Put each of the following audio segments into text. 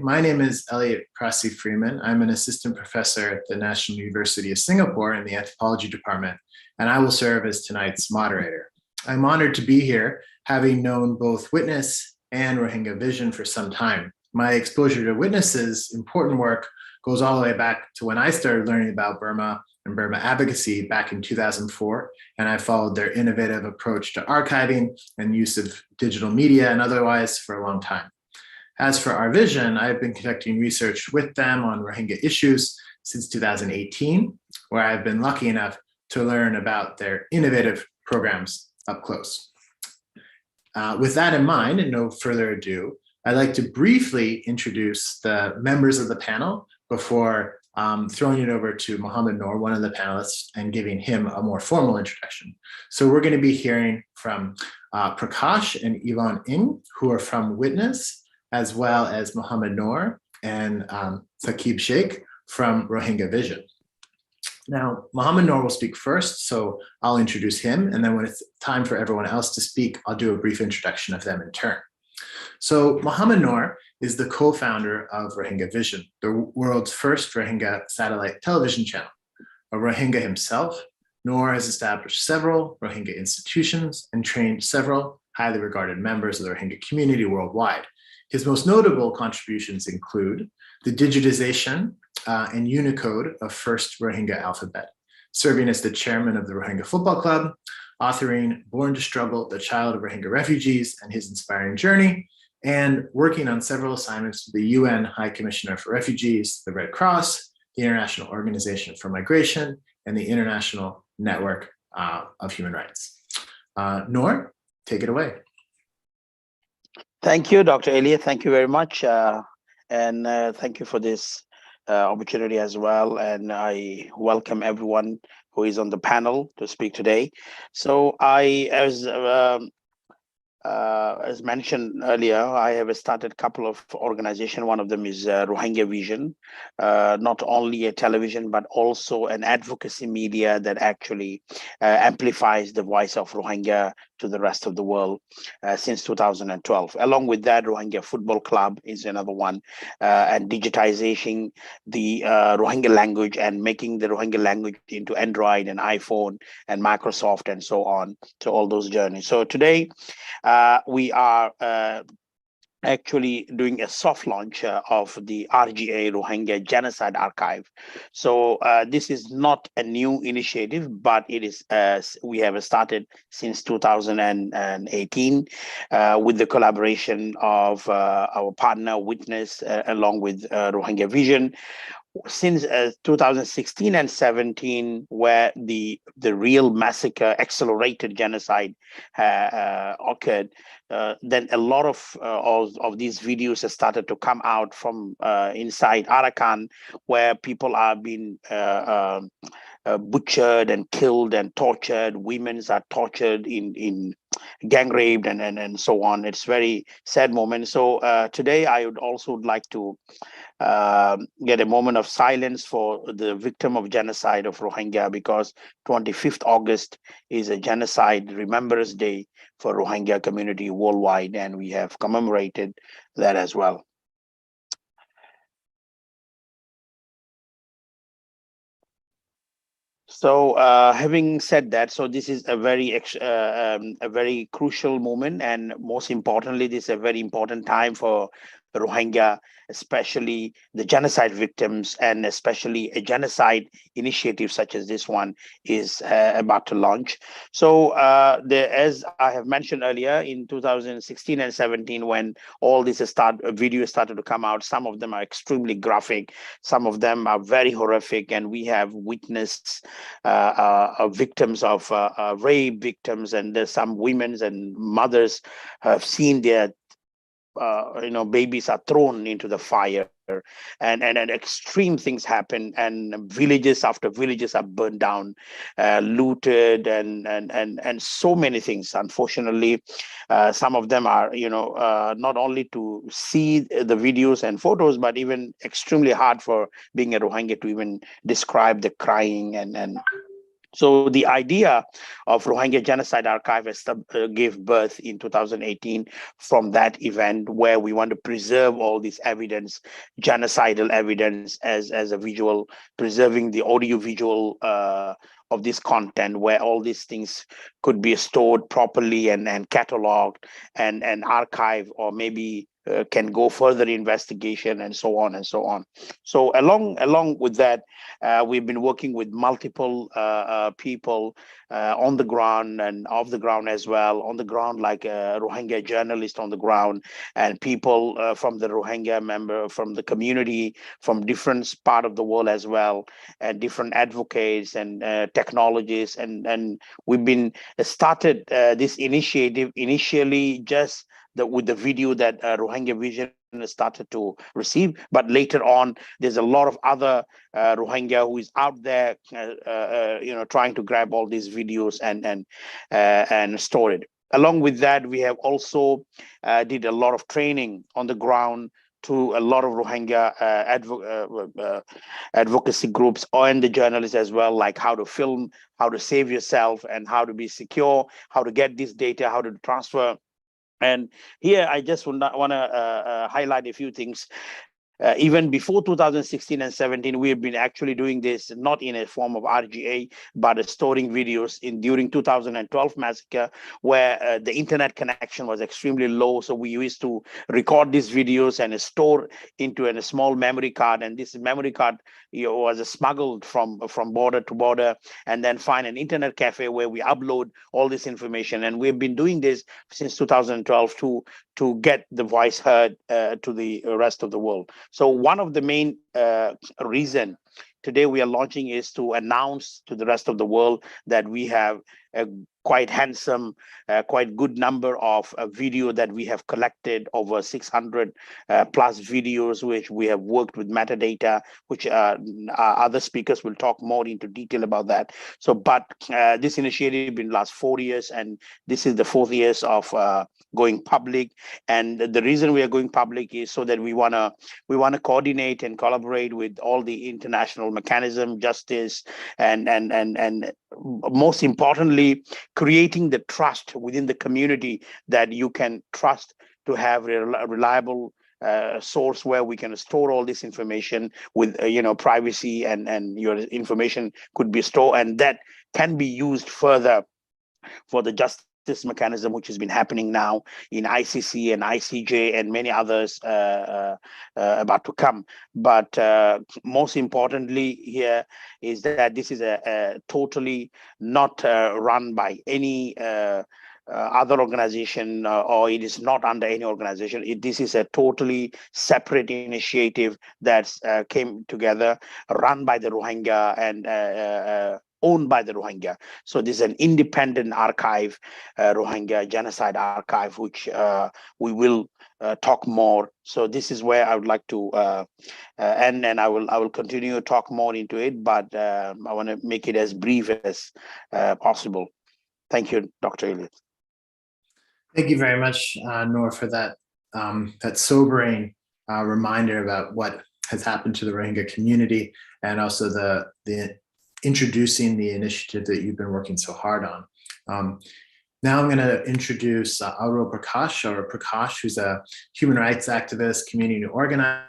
My name is Elliot Prassi Freeman. I'm an assistant professor at the National University of Singapore in the anthropology department, and I will serve as tonight's moderator. I'm honored to be here, having known both Witness and Rohingya Vision for some time. My exposure to Witness's important work goes all the way back to when I started learning about Burma and Burma advocacy back in 2004, and I followed their innovative approach to archiving and use of digital media and otherwise for a long time. As for our vision, I've been conducting research with them on Rohingya issues since 2018, where I've been lucky enough to learn about their innovative programs up close. With that in mind, and no further ado, I'd like to briefly introduce the members of the panel before throwing it over to Muhammed Noor, one of the panelists, and giving him a more formal introduction. So we're going to be hearing from Prakkash and Yvonne, who are from Witness, as well as Muhammed Noor and Saqib Sheikh from Rohingya Vision. Now, Muhammed Noor will speak first, so I'll introduce him, and then when it's time for everyone else to speak, I'll do a brief introduction of them in turn. So Muhammed Noor is the co-founder of Rohingya Vision, the world's first Rohingya satellite television channel. A Rohingya himself, Noor has established several Rohingya institutions and trained several highly regarded members of the Rohingya community worldwide. His most notable contributions include the digitization and Unicode of first Rohingya alphabet, serving as the chairman of the Rohingya Football Club, authoring Born to Struggle, the Child of Rohingya Refugees and His Inspiring Journey, and working on several assignments with the UN High Commissioner for Refugees, the Red Cross, the International Organization for Migration, and the International Network of Human Rights. Noor, take it away. Thank you, Dr. Elliot. Thank you very much. And thank you for this opportunity as well. And I welcome everyone who is on the panel to speak today. So as mentioned earlier, I have started a couple of organizations. One of them is Rohingya Vision, not only a television, but also an advocacy media that actually amplifies the voice of Rohingya to the rest of the world since 2012. Along with that, Rohingya Football Club is another one, and digitizing the Rohingya language and making the Rohingya language into Android and iPhone and Microsoft and so on, to all those journeys. So today, we are actually doing a soft launch of the RGA Rohingya Genocide Archive. So this is not a new initiative, but it is we have started since 2018 with the collaboration of our partner Witness along with Rohingya Vision. Since 2016 and 17, where the real massacre, accelerated genocide occurred, then a lot of these videos have started to come out from inside Arakan, where people are being butchered and killed and tortured. Women are tortured in gang raped and so on. It's very sad moment. So today I would also like to get a moment of silence for the victim of genocide of Rohingya, because 25th August is a genocide remembrance day for Rohingya community worldwide, and we have commemorated that as well. So having said that, so this is a very crucial moment, and most importantly, this is a very important time for Rohingya, especially the genocide victims, and especially a genocide initiative such as this one is about to launch. So as I have mentioned earlier, in 2016 and 17, when all these videos started to come out, some of them are extremely graphic, some of them are very horrific, and we have witnessed victims of rape victims, and there's some women and mothers have seen their babies are thrown into the fire, and extreme things happen, and villages after villages are burned down, looted, and so many things. Unfortunately, some of them are not only to see the videos and photos, but even extremely hard for being a Rohingya to even describe the crying and So the idea of Rohingya Genocide Archive gave birth in 2018 from that event, where we want to preserve all this evidence, genocidal evidence, as a visual, preserving the audio visual of this content, where all these things could be stored properly and cataloged and archived, or maybe can go further investigation, and so on and so on. So along with that, we've been working with multiple people on the ground and off the ground as well. On the ground, like a Rohingya journalist on the ground, and people from the Rohingya member, from the community, from different part of the world as well, and different advocates and technologists. And we've been started this initiative initially just with the video that Rohingya Vision started to receive, but later on there's a lot of other Rohingya who is out there trying to grab all these videos and store it. Along with that, we have also did a lot of training on the ground to a lot of Rohingya advocacy groups and the journalists as well, like how to film, how to save yourself, and how to be secure, how to get this data, how to transfer. And here I just want to highlight a few things. Even before 2016 and 17, we have been actually doing this not in a form of RGA, but storing videos during 2012 massacre, where the internet connection was extremely low. So we used to record these videos and store into a small memory card. And this memory card was smuggled from border to border, and then find an internet cafe where we upload all this information. And we've been doing this since 2012 to get the voice heard to the rest of the world. So one of the main reason today we are launching is to announce to the rest of the world that we have a quite handsome, quite good number of video that we have collected, over 600 plus videos, which we have worked with metadata, which other speakers will talk more into detail about that. So, but this initiative been last 4 years, and this is the 4th year of going public. And the reason we are going public is so that we wanna coordinate and collaborate with all the international mechanism, justice, and most importantly, creating the trust within the community, that you can trust to have a reliable source where we can store all this information with privacy, and your information could be stored, and that can be used further for the justice mechanism, which has been happening now in ICC and ICJ and many others about to come. But most importantly here is that this is a totally not run by any other organization, or it is not under any organization. This is a totally separate initiative that came together, run by the Rohingya and owned by the Rohingya. So this is an independent archive, Rohingya Genocide Archive, which we will talk more. So this is where I would like to end, and I will continue to talk more into it, but I want to make it as brief as possible. Thank you, Dr. Elliot. Thank you very much, Noor, for that that sobering reminder about what has happened to the Rohingya community, and also the introducing the initiative that you've been working so hard on. Now I'm going to introduce Arul Prakkash, who's a human rights activist, community organizer,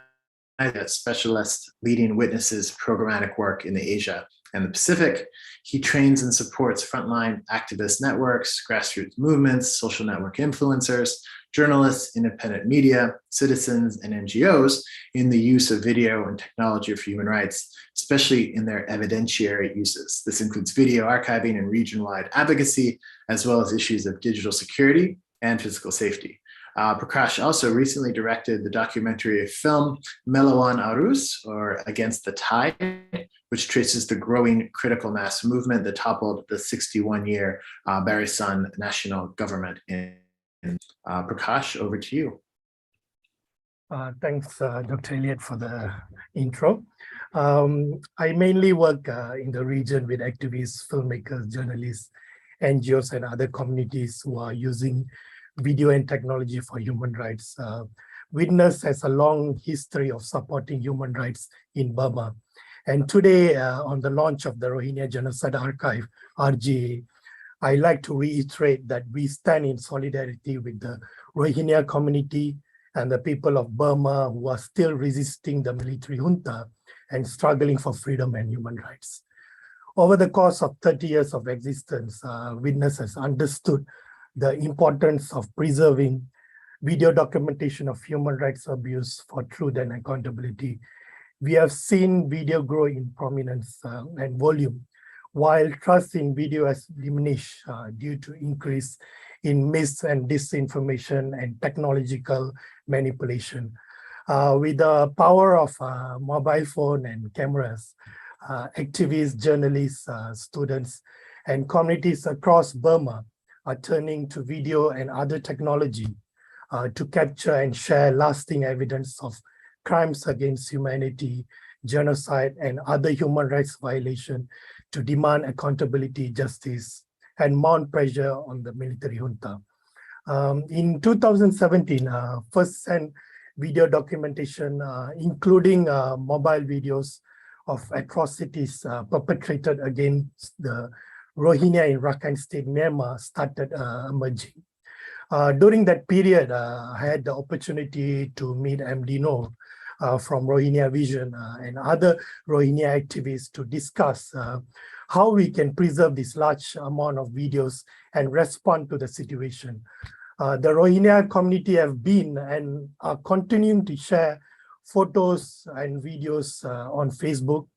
a specialist leading witnesses programmatic work in the Asia and the Pacific. He trains and supports frontline activist networks, grassroots movements, social network influencers, journalists, independent media, citizens, and NGOs in the use of video and technology for human rights, especially in their evidentiary uses. This includes video archiving and region-wide advocacy, as well as issues of digital security and physical safety. Prakkash also recently directed the documentary film Melawan Arus, or Against the Tide, which traces the growing critical mass movement that toppled the 61-year Barisan national government. Prakkash, over to you. Thanks, Dr. Elliot, for the intro. I mainly work in the region with activists, filmmakers, journalists, NGOs, and other communities who are using video and technology for human rights. Witness has a long history of supporting human rights in Burma. And today, on the launch of the Rohingya Genocide Archive, RGA, I like to reiterate that we stand in solidarity with the Rohingya community and the people of Burma who are still resisting the military junta and struggling for freedom and human rights. Over the course of 30 years of existence, Witness has understood the importance of preserving video documentation of human rights abuse for truth and accountability. We have seen video grow in prominence and volume, while trust in video has diminished due to increase in mis and disinformation and technological manipulation. With the power of mobile phone and cameras, activists, journalists, students, and communities across Burma are turning to video and other technology to capture and share lasting evidence of crimes against humanity, genocide, and other human rights violations to demand accountability, justice, and mount pressure on the military junta. In 2017, first-hand video documentation, including mobile videos of atrocities perpetrated against the Rohingya in Rakhine State, Myanmar, started emerging. During that period, I had the opportunity to meet MD Noor from Rohingya Vision and other Rohingya activists to discuss how we can preserve this large amount of videos and respond to the situation. The Rohingya community have been and are continuing to share photos and videos on Facebook,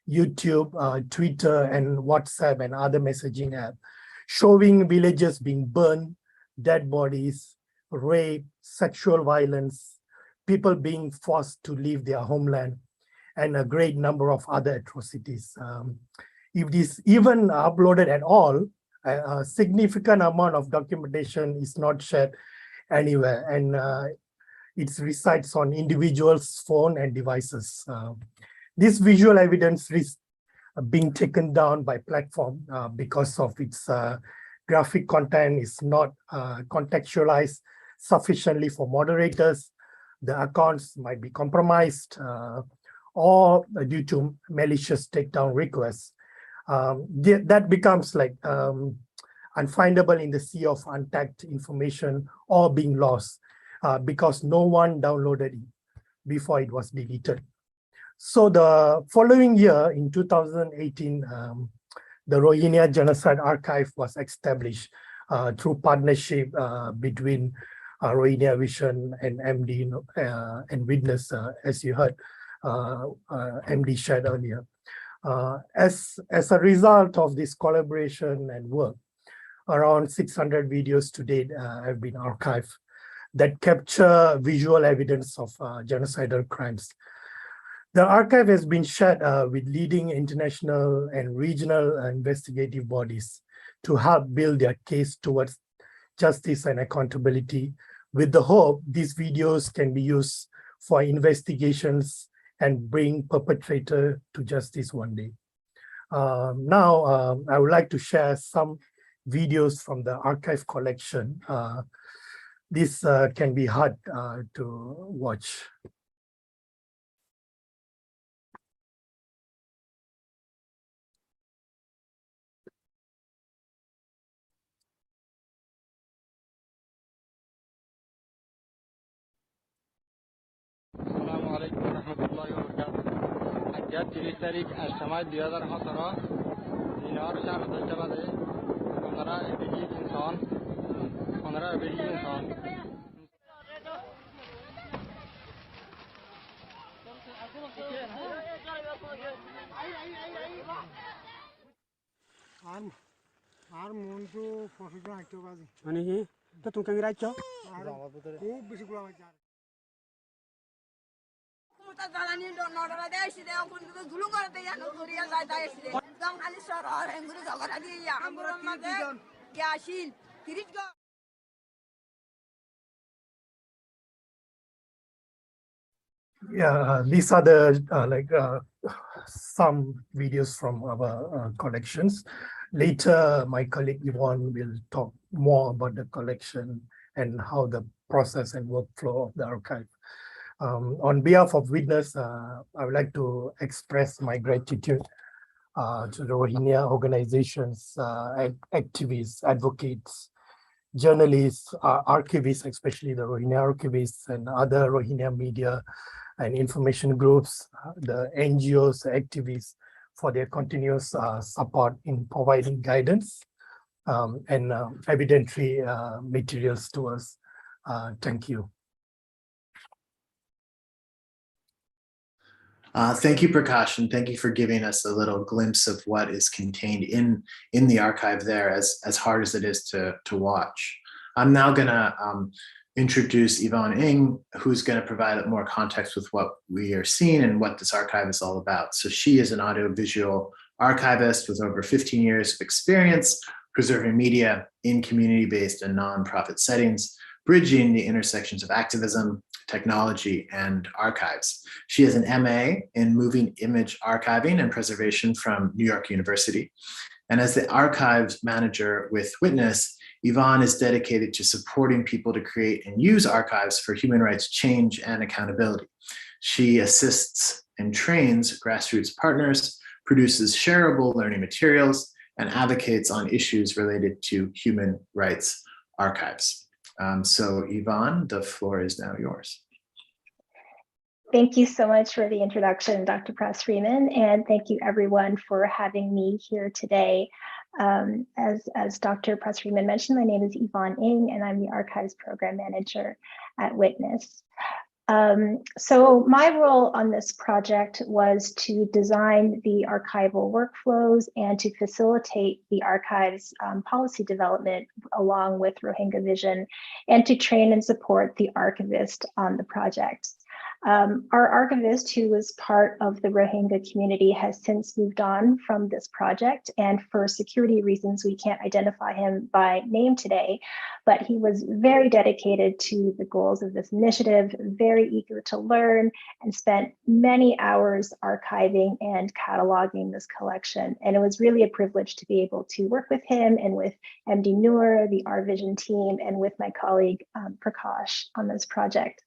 YouTube, Twitter, and WhatsApp and other messaging apps, showing villages being burned, dead bodies, rape, sexual violence, people being forced to leave their homeland, and a great number of other atrocities. If this even uploaded at all, a significant amount of documentation is not shared anywhere, and it resides on individuals' phone and devices. This visual evidence risks being taken down by platform because of its graphic content is not contextualized sufficiently for moderators. The accounts might be compromised or due to malicious takedown requests. That becomes like unfindable in the sea of untagged information or being lost because no one downloaded it before it was deleted. So the following year, in 2018, the Rohingya Genocide Archive was established through partnership between Rohingya Vision and MD and Witness, as you heard MD shared earlier. As a result of this collaboration and work, around 600 videos to date have been archived that capture visual evidence of genocidal crimes. The archive has been shared with leading international and regional investigative bodies to help build their case towards justice and accountability, with the hope these videos can be used for investigations and bring perpetrator to justice one day. Now, I would like to share some videos from the archive collection. This can be hard to watch. Assalamualaikum warahmatullahi wabarakatuh. Ajar 30 tarik Ashtamay 2017 dinar shahar Dajjabade onlara ebegi insan আর মন তো ফসল আইতো বাজি মানে কি তো তুমি কেন রাইছো আর খুব বেশি গুলো আমার তা জ্বালানি নড়া দেয় এসে এখন তো ধুলু করে দেয় না ধরিয়া যায় তাই এসে একদম খালি সর আর এঙ্গুরি ঝগড়া দিয়ে আমরা মাঝে গ্যাসিল 30 গা Yeah, these are the some videos from our collections. Later, my colleague Yvonne will talk more about the collection and how the process and workflow of the archive. On behalf of Witness, I would like to express my gratitude to the Rohingya organizations, activists, advocates, journalists, archivists, especially the Rohingya archivists and other Rohingya media and information groups, the NGOs, activists, for their continuous support in providing guidance and evidentiary materials to us. Thank you. Thank you, Prakkash, and thank you for giving us a little glimpse of what is contained in the archive there, as hard as it is to watch. I'm now going to introduce Yvonne Ng, who's going to provide more context with what we are seeing and what this archive is all about. So she is an audiovisual archivist with over 15 years of experience preserving media in community-based and nonprofit settings, bridging the intersections of activism, technology, and archives. She has an MA in moving image archiving and preservation from New York University. And as the archives manager with Witness, Yvonne is dedicated to supporting people to create and use archives for human rights change and accountability. She assists and trains grassroots partners, produces shareable learning materials, and advocates on issues related to human rights archives. So Yvonne, the floor is now yours. Thank you so much for the introduction, Dr. Press-Freeman, and thank you everyone for having me here today. As Dr. Press-Freeman mentioned, my name is Yvonne Ng, and I'm the Archives Program Manager at Witness. So my role on this project was to design the archival workflows and to facilitate the archives policy development along with Rohingya Vision, and to train and support the archivist on the project. Our archivist, who was part of the Rohingya community, has since moved on from this project, and for security reasons, we can't identify him by name today, but he was very dedicated to the goals of this initiative, very eager to learn, and spent many hours archiving and cataloging this collection. And it was really a privilege to be able to work with him and with MD Noor, the Our Vision team, and with my colleague Prakkash on this project.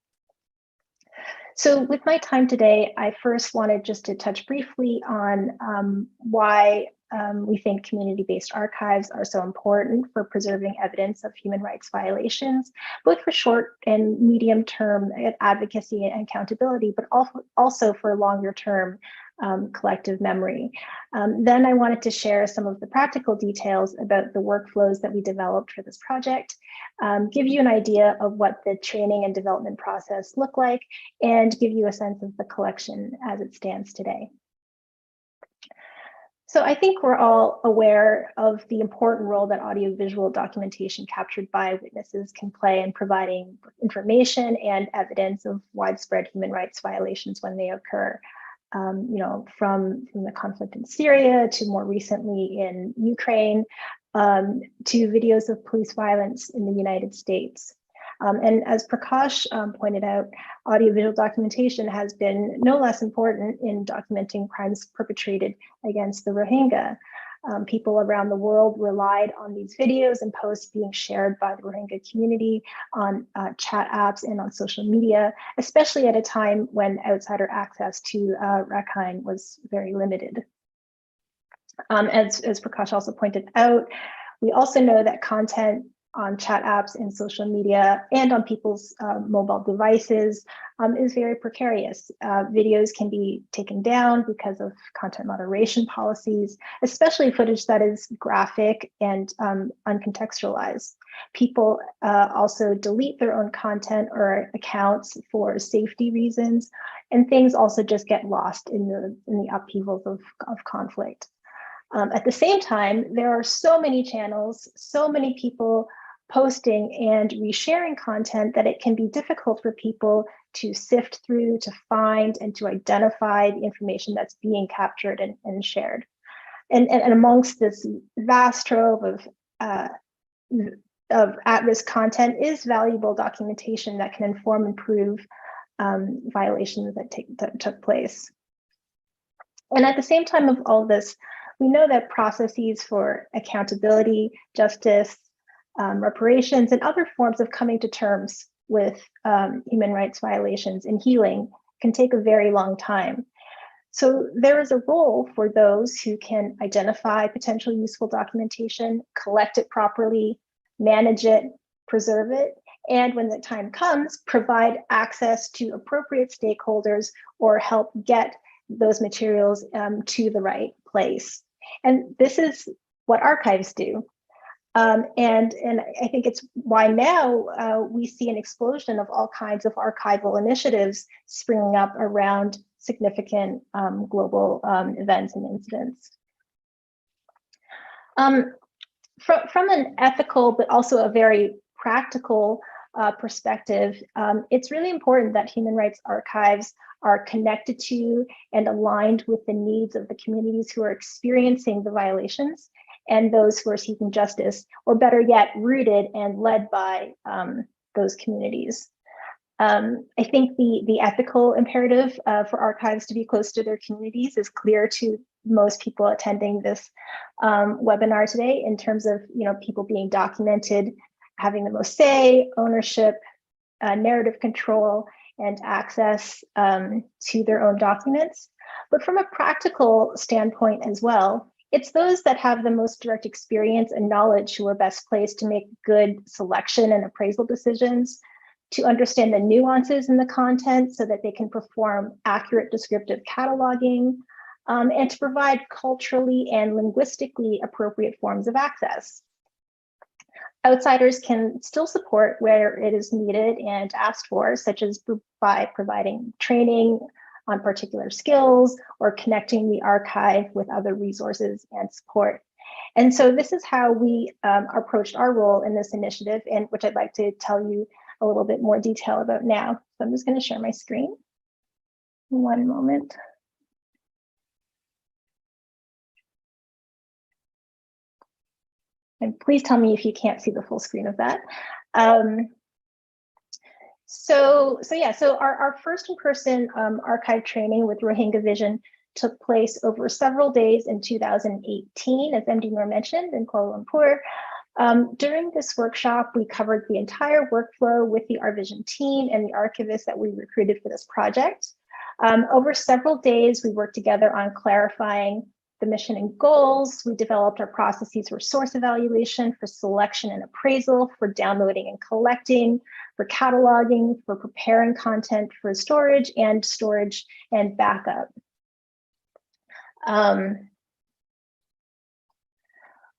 So with my time today, I first wanted just to touch briefly on why we think community-based archives are so important for preserving evidence of human rights violations, both for short and medium-term advocacy and accountability, but also for longer-term collective memory. Then I wanted to share some of the practical details about the workflows that we developed for this project, give you an idea of what the training and development process looked like, and give you a sense of the collection as it stands today. So I think we're all aware of the important role that audiovisual documentation captured by witnesses can play in providing information and evidence of widespread human rights violations when they occur. From the conflict in Syria to more recently in Ukraine, to videos of police violence in the United States. And as Prakkash pointed out, audiovisual documentation has been no less important in documenting crimes perpetrated against the Rohingya. People around the world relied on these videos and posts being shared by the Rohingya community on chat apps and on social media, especially at a time when outsider access to Rakhine was very limited. As Prakkash also pointed out, we also know that content on chat apps and social media and on people's mobile devices is very precarious. Videos can be taken down because of content moderation policies, especially footage that is graphic and uncontextualized. People also delete their own content or accounts for safety reasons, and things also just get lost in the upheavals of conflict. At the same time, there are so many channels, so many people posting and resharing content that it can be difficult for people to sift through, to find, and to identify the information that's being captured and shared. And amongst this vast trove of at-risk content is valuable documentation that can inform and prove violations that took place. And at the same time of all this, we know that processes for accountability, justice, reparations, and other forms of coming to terms with human rights violations and healing can take a very long time. So there is a role for those who can identify potential useful documentation, collect it properly, manage it, preserve it, and when the time comes, provide access to appropriate stakeholders or help get those materials to the right place. And this is what archives do. And I think it's why now we see an explosion of all kinds of archival initiatives springing up around significant global events and incidents. From an ethical, but also a very practical perspective, it's really important that human rights archives are connected to and aligned with the needs of the communities who are experiencing the violations and those who are seeking justice, or better yet, rooted and led by those communities. I think the ethical imperative for archives to be close to their communities is clear to most people attending this webinar today, in terms of people being documented, having the most say, ownership, narrative control, and access to their own documents. But from a practical standpoint as well, it's those that have the most direct experience and knowledge who are best placed to make good selection and appraisal decisions, to understand the nuances in the content so that they can perform accurate descriptive cataloging, and to provide culturally and linguistically appropriate forms of access. Outsiders can still support where it is needed and asked for, such as by providing training on particular skills or connecting the archive with other resources and support. And so this is how we approached our role in this initiative, and which I'd like to tell you a little bit more detail about now. So I'm just going to share my screen. One moment. And please tell me if you can't see the full screen of that. So our first in-person archive training with Rohingya Vision took place over several days in 2018, as MD Noor mentioned, in Kuala Lumpur. During this workshop, we covered the entire workflow with the Vision team and the archivists that we recruited for this project. Over several days, we worked together on clarifying the mission and goals. We developed our processes for source evaluation, for selection and appraisal, for downloading and collecting, for cataloging, for preparing content for storage and backup.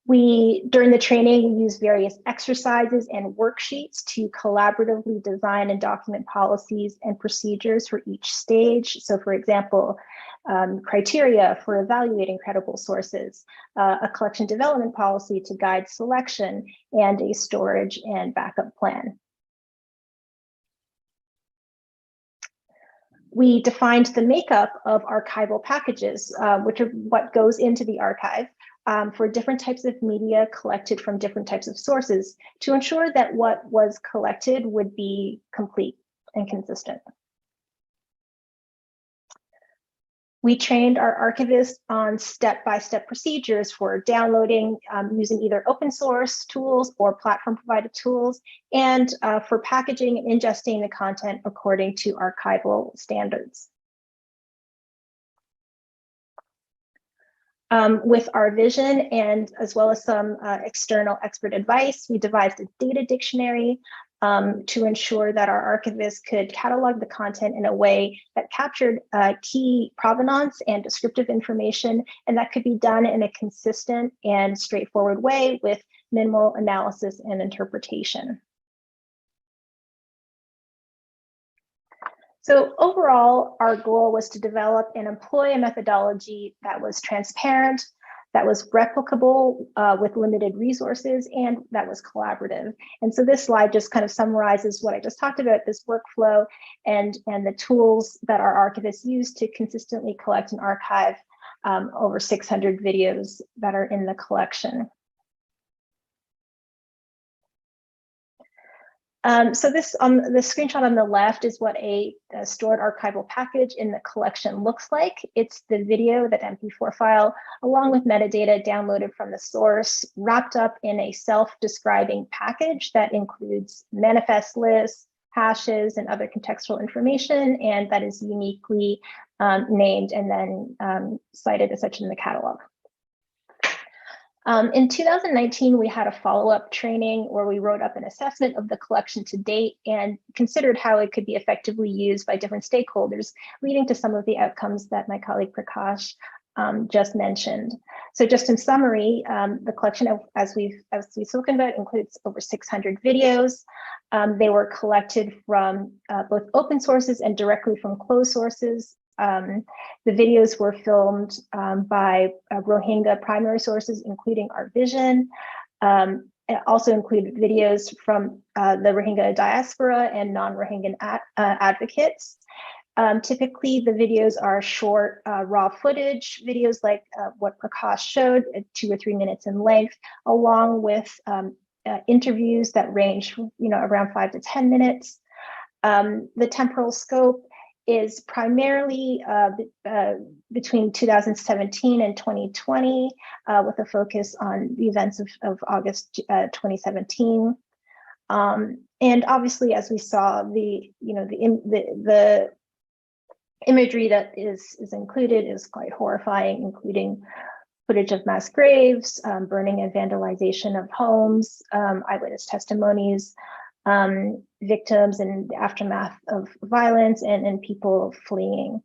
During the training, we used various exercises and worksheets to collaboratively design and document policies and procedures for each stage. So for example, criteria for evaluating credible sources, a collection development policy to guide selection, and a storage and backup plan. We defined the makeup of archival packages, which are what goes into the archive, for different types of media collected from different types of sources to ensure that what was collected would be complete and consistent. We trained our archivists on step-by-step procedures for downloading using either open source tools or platform provided tools, and for packaging and ingesting the content according to archival standards. With our vision, and as well as some external expert advice, we devised a data dictionary to ensure that our archivists could catalog the content in a way that captured key provenance and descriptive information, and that could be done in a consistent and straightforward way with minimal analysis and interpretation. So overall, our goal was to develop and employ a methodology that was transparent, that was replicable with limited resources, and that was collaborative. And so this slide just kind of summarizes what I just talked about, this workflow and the tools that our archivists use to consistently collect and archive over 600 videos that are in the collection. So this the screenshot on the left is what a stored archival package in the collection looks like. It's the video, that MP4 file, along with metadata downloaded from the source, wrapped up in a self-describing package that includes manifest lists, hashes, and other contextual information, and that is uniquely named and then cited as such in the catalog. In 2019, we had a follow-up training where we wrote up an assessment of the collection to date and considered how it could be effectively used by different stakeholders, leading to some of the outcomes that my colleague Prakkash just mentioned. So just in summary, the collection, as we've spoken about, includes over 600 videos. They were collected from both open sources and directly from closed sources. The videos were filmed by Rohingya primary sources, including Our Vision. It also included videos from the Rohingya diaspora and non-Rohingya advocates. Typically, the videos are short, raw footage videos like what Prakkash showed, 2 or 3 minutes in length, along with interviews that range, around 5 to 10 minutes. The temporal scope is primarily between 2017 and 2020, with a focus on the events of August 2017. And obviously, as we saw, the imagery that is included is quite horrifying, including footage of mass graves, burning and vandalization of homes, eyewitness testimonies, victims and the aftermath of violence, and people fleeing.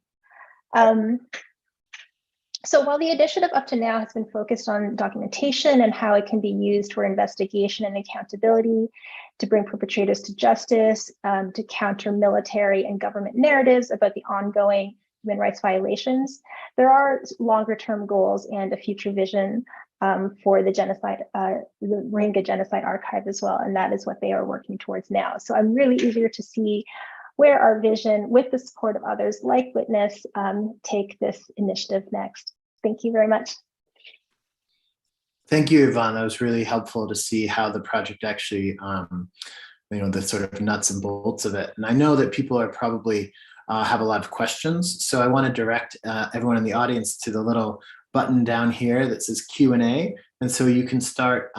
So while the initiative up to now has been focused on documentation and how it can be used for investigation and accountability, to bring perpetrators to justice, to counter military and government narratives about the ongoing human rights violations, there are longer term goals and a future vision for the Rohingya Genocide Archive as well, and that is what they are working towards now. So I'm really eager to see where Our Vision, with the support of others like Witness, take this initiative next. Thank you very much. Thank you, Yvonne. That was really helpful to see how the project actually, the sort of nuts and bolts of it. And I know that people are probably have a lot of questions, so I want to direct everyone in the audience to the little button down here that says Q&A, and so you can start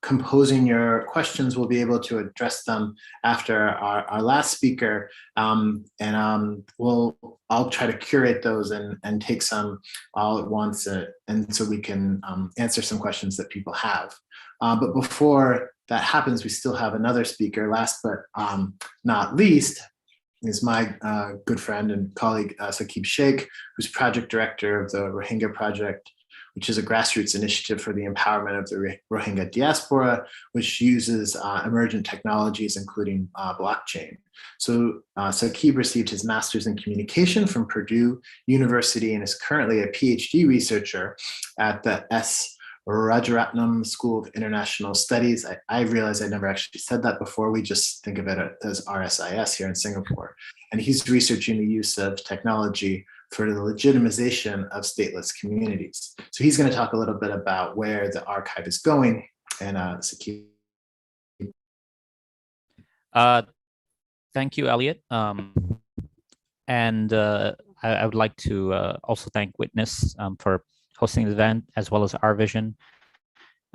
composing your questions. We'll be able to address them after our last speaker, and I'll try to curate those and take some all at once, and so we can answer some questions that people have. But before that happens, we still have another speaker. Last but not least is my good friend and colleague Saqib Sheikh, who's project director of the Rohingya Project, which is a grassroots initiative for the empowerment of the Rohingya diaspora, which uses emergent technologies, including blockchain. So Saqib received his master's in communication from Purdue University and is currently a PhD researcher at the S. Rajaratnam School of International Studies. I realized I never actually said that before. We just think of it as RSIS here in Singapore. And he's researching the use of technology for the legitimization of stateless communities. So he's going to talk a little bit about where the archive is going. And Saqib. Thank you, Elliot. And I would like to also thank Witness for hosting the event, as well as Our Vision.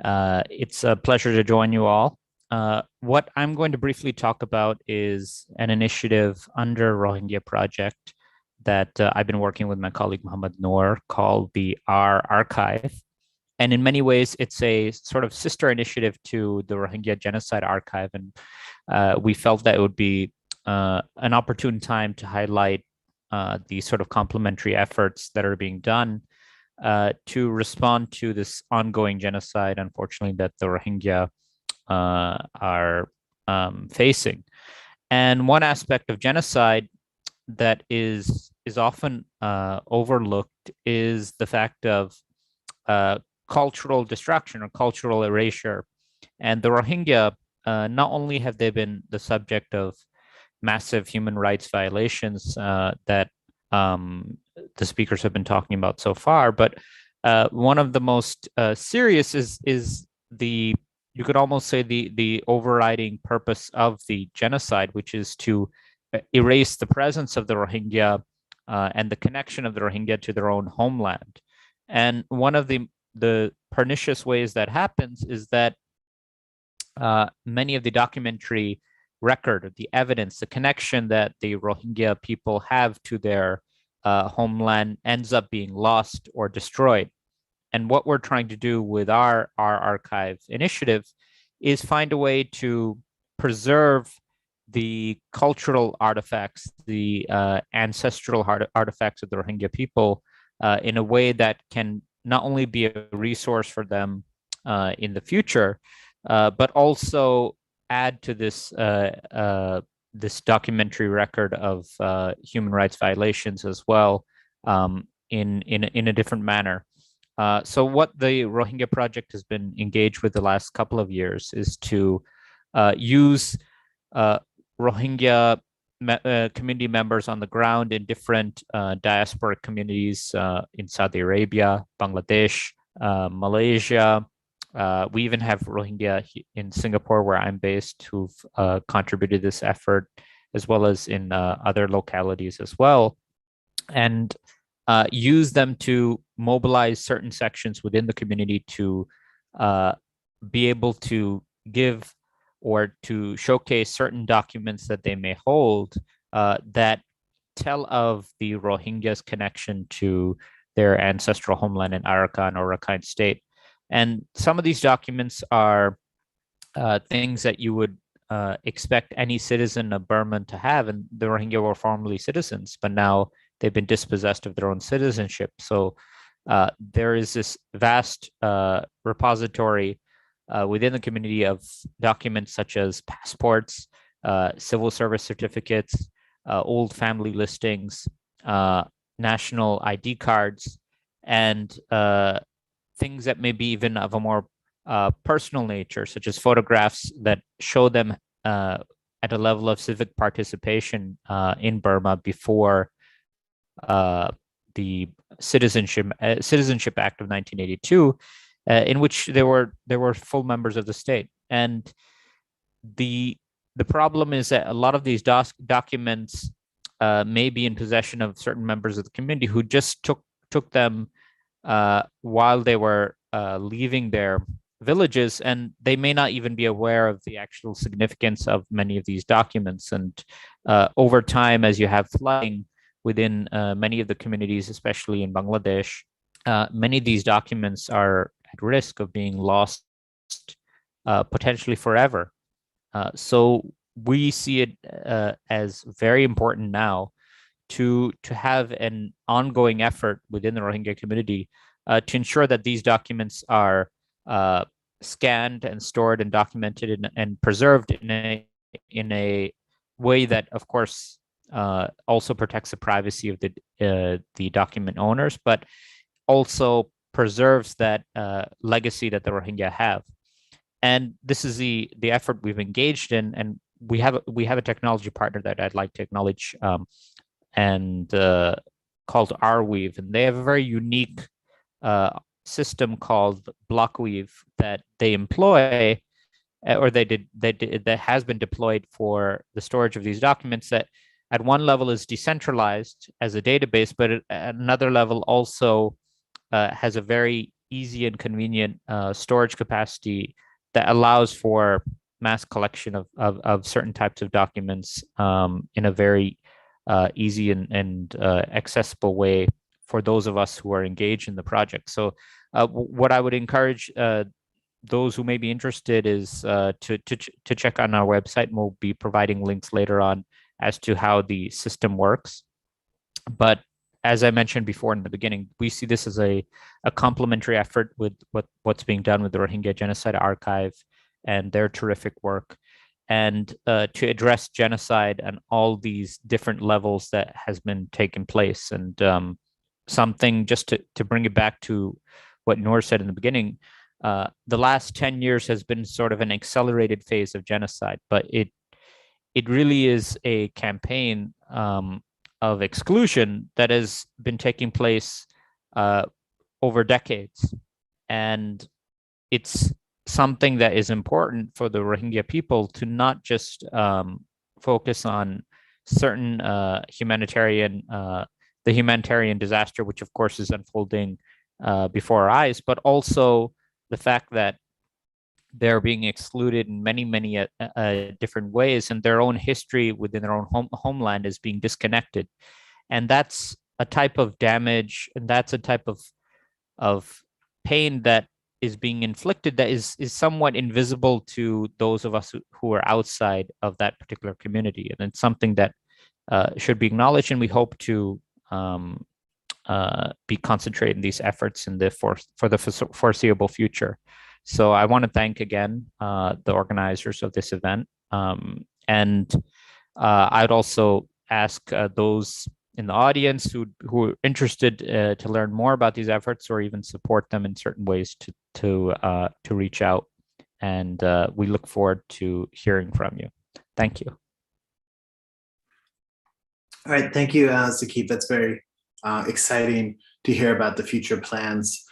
It's a pleasure to join you all. What I'm going to briefly talk about is an initiative under Rohingya Project that I've been working with my colleague Muhammed Noor, called the Our Archive. And in many ways, it's a sort of sister initiative to the Rohingya Genocide Archive. And we felt that it would be an opportune time to highlight the sort of complementary efforts that are being done to respond to this ongoing genocide, unfortunately, that the Rohingya are facing. And one aspect of genocide that is often overlooked is the fact of cultural destruction or cultural erasure. And the Rohingya, not only have they been the subject of massive human rights violations that the speakers have been talking about so far, but one of the most serious is the, you could almost say, the overriding purpose of the genocide, which is to erase the presence of the Rohingya and the connection of the Rohingya to their own homeland. And one of the pernicious ways that happens is that many of the documentary record, the evidence, the connection that the Rohingya people have to their homeland ends up being lost or destroyed. And what we're trying to do with our archive initiative is find a way to preserve the cultural artifacts, the ancestral artifacts of the Rohingya people in a way that can not only be a resource for them in the future, but also add to this this documentary record of human rights violations as well, in a different manner. So what the Rohingya Project has been engaged with the last couple of years is to use Rohingya community members on the ground in different diasporic communities in Saudi Arabia, Bangladesh, Malaysia. We even have Rohingya in Singapore, where I'm based, who've contributed this effort, as well as in other localities as well, and use them to mobilize certain sections within the community to be able to give or to showcase certain documents that they may hold that tell of the Rohingyas' connection to their ancestral homeland in Arakan or Rakhine State. And some of these documents are things that you would expect any citizen of Burma to have, and the Rohingya were formerly citizens, but now they've been dispossessed of their own citizenship. So there is this vast repository within the community of documents such as passports, civil service certificates, old family listings, national ID cards, and things that may be even of a more personal nature, such as photographs that show them at a level of civic participation in Burma before the Citizenship Act of 1982, in which they were full members of the state. And the problem is that a lot of these documents may be in possession of certain members of the community who just took them while they were leaving their villages, and they may not even be aware of the actual significance of many of these documents. And over time, as you have flooding within many of the communities, especially in Bangladesh, many of these documents are at risk of being lost potentially forever. So we see it as very important now to have an ongoing effort within the Rohingya community to ensure that these documents are scanned and stored and documented and preserved in a way that, of course, also protects the privacy of the document owners, but also preserves that legacy that the Rohingya have. And this is the effort we've engaged in, and we have a technology partner that I'd like to acknowledge, and called Arweave, and they have a very unique system called Blockweave that they employ, or that has been deployed for the storage of these documents, that at one level is decentralized as a database, but at another level also has a very easy and convenient storage capacity that allows for mass collection of certain types of documents in a very easy and accessible way for those of us who are engaged in the project. So what I would encourage those who may be interested is to check on our website, and we'll be providing links later on as to how the system works. But as I mentioned before in the beginning, we see this as a complementary effort with what's being done with the Rohingya Genocide Archive and their terrific work, and to address genocide and all these different levels that has been taking place. And something, just to bring it back to what Noor said in the beginning, the last 10 years has been sort of an accelerated phase of genocide, but it really is a campaign of exclusion that has been taking place over decades. And it's something that is important for the Rohingya people to not just focus on certain humanitarian disaster, which of course is unfolding before our eyes, but also the fact that they're being excluded in many different ways, and their own history within their own homeland is being disconnected. And that's a type of damage, and that's a type of pain that is being inflicted that is somewhat invisible to those of us who are outside of that particular community. And it's something that should be acknowledged, and we hope to be concentrating these efforts in the for the foreseeable future. So I want to thank again the organizers of this event, and I'd also ask those in the audience who are interested to learn more about these efforts or even support them in certain ways to reach out, and we look forward to hearing from you. Thank you. All right, thank you, Saqib. That's very exciting to hear about the future plans.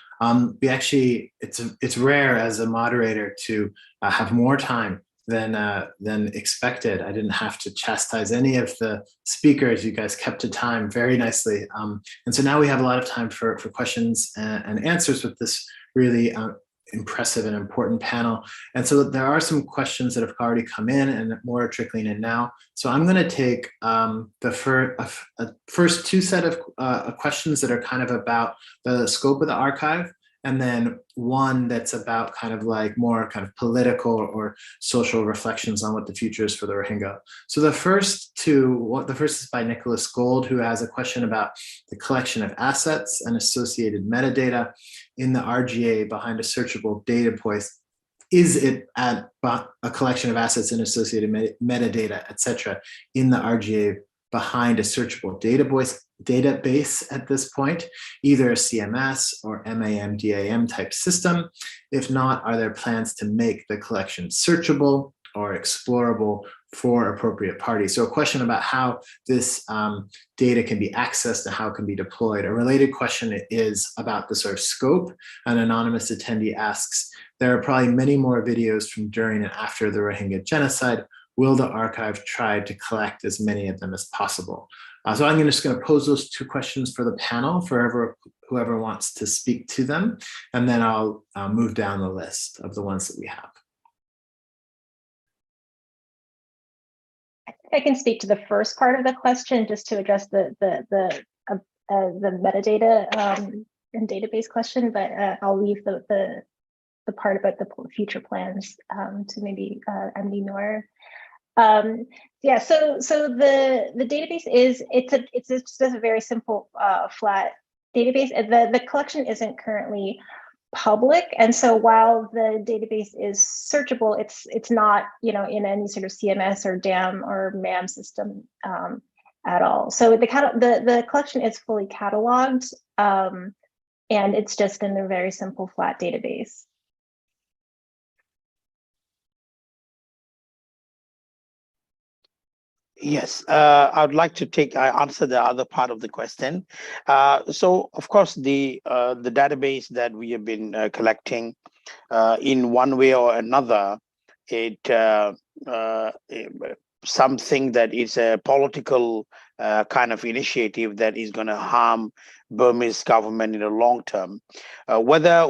We actually, it's rare as a moderator to have more time than expected. I didn't have to chastise any of the speakers. You guys kept to time very nicely. And so now we have a lot of time for questions and answers with this really impressive and important panel. And so there are some questions that have already come in and more are trickling in now. So I'm going to take the first two set of questions that are kind of about the scope of the archive, and then one that's about kind of like more kind of political or social reflections on what the future is for the Rohingya. So the first is by Nicholas Gold, who has a question about the collection of assets and associated metadata in the RGA behind a searchable database. Is it a collection of assets and associated metadata, et cetera, in the RGA behind a searchable database at this point, either a CMS or MAM-DAM type system? If not, are there plans to make the collection searchable or explorable for appropriate parties? So a question about how this data can be accessed and how it can be deployed. A related question is about the sort of scope. An anonymous attendee asks, there are probably many more videos from during and after the Rohingya genocide. Will the archive try to collect as many of them as possible? So I'm just going to pose those two questions for the panel, for whoever wants to speak to them, and then I'll move down the list of the ones that we have. I can speak to the first part of the question just to address the metadata and database question, but I'll leave the part about the future plans to maybe MD Noor. Yeah, so the database it's just a very simple flat database. The collection isn't currently public, and so while the database is searchable, it's not in any sort of CMS or DAM or MAM system at all. So the collection is fully cataloged, and it's just in a very simple flat database. Yes, I would like to answer the other part of the question. So, of course, the database that we have been collecting, in one way or another, something that is a political kind of initiative that is going to harm Burmese government in the long term. Whether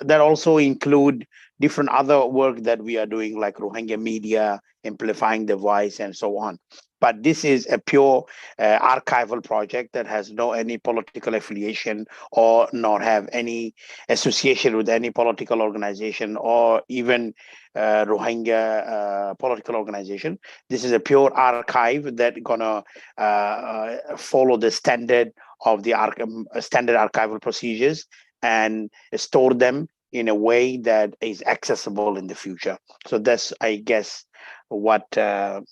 that also include different other work that we are doing, like Rohingya media, amplifying the voice, and so on. But this is a pure archival project that has any political affiliation or not have any association with any political organization or even Rohingya political organization. This is a pure archive that gonna follow the standard of the standard archival procedures and store them in a way that is accessible in the future. So that's, I guess, what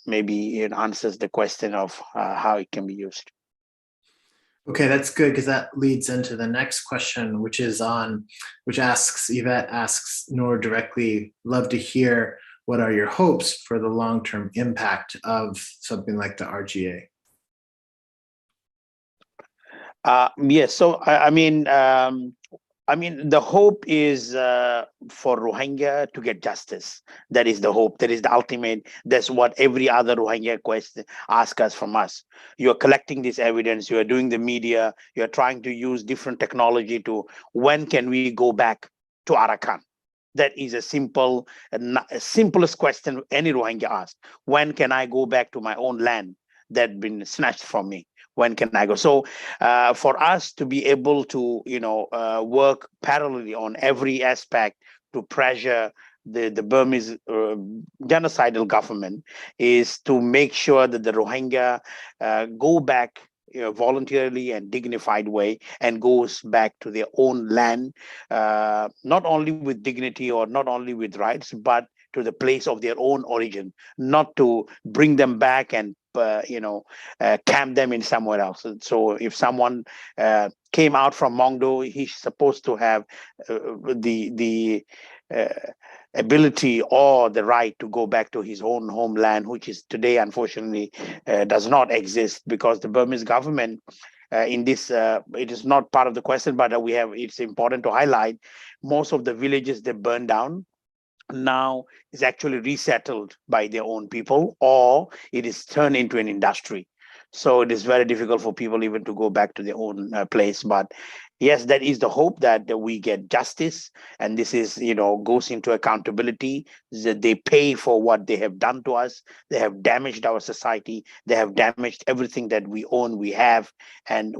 maybe it answers the question of how it can be used. Okay, that's good, because that leads into the next question, which asks, Yvette asks Noor directly, love to hear what are your hopes for the long-term impact of something like the RGA? Yes, so I mean, the hope is for Rohingya to get justice. That is the hope. That is the ultimate. That's what every other Rohingya question asks us from us. You are collecting this evidence. You are doing the media. You are trying to use different technology to, when can we go back to Arakan? That is a simple, simplest question any Rohingya asks. When can I go back to my own land that been snatched from me? When can I go? So for us to be able to, work parallelly on every aspect to pressure the Burmese genocidal government is to make sure that the Rohingya go back voluntarily and dignified way and goes back to their own land, not only with dignity or not only with rights, but to the place of their own origin, not to bring them back and camp them in somewhere else. So if someone came out from Mongdo, he's supposed to have the ability or the right to go back to his own homeland, which is today, unfortunately, does not exist because the Burmese government in this, it is not part of the question, but it's important to highlight, most of the villages they burned down now is actually resettled by their own people, or it is turned into an industry. So it is very difficult for people even to go back to their own place. But yes, that is the hope that we get justice, and this is, goes into accountability, that they pay for what they have done to us. They have damaged our society. They have damaged everything that we own, we have, and